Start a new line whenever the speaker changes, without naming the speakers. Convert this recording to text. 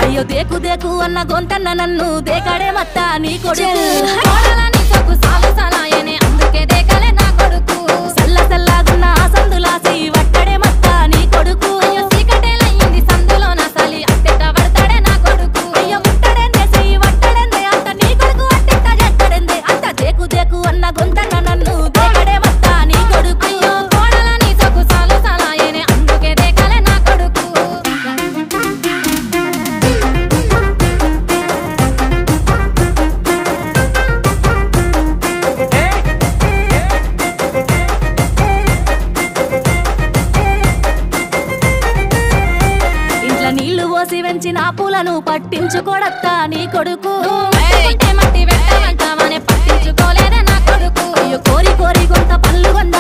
అయ్యో దేకు దేకు అన్న గొంతన్న నన్ను దేకాడే మత్త నీ కొడుకు కోడలని సొక్కు సాలు సలాయనే అందుకే దేకలే నా కొడుకు సల్ల సల్లాగున్న ఆ సందులాసి వట్టడే మత్త నీ కొడుకు అయ్యో సీకటేలయ్యింది సందులో నా సలి అట్టెట పడతాడే నా కొడుకు అయ్యో ముట్టడెందే చెయ్యి వట్టడెందే అంత నీ కొడుకు అట్టెట చేస్తాడెందే అంత దేకు దేకు అన్న గొంతన్న నన్ను దేకడే మత్త నీ కొడుకు అయ్యో కోడలని సొక్కు సాలు సలాయనే అందుకే దేకలే నా కొడుకు నీళ్లు పోసి వెంచిన పూలను పట్టించుకోడత్తా నీ కొడుకు మట్టి పెట్టమంటావనే పట్టించుకోలేదే నా కొడుకు అయ్యో కోరి కోరి కొంత పళ్ళు కొండ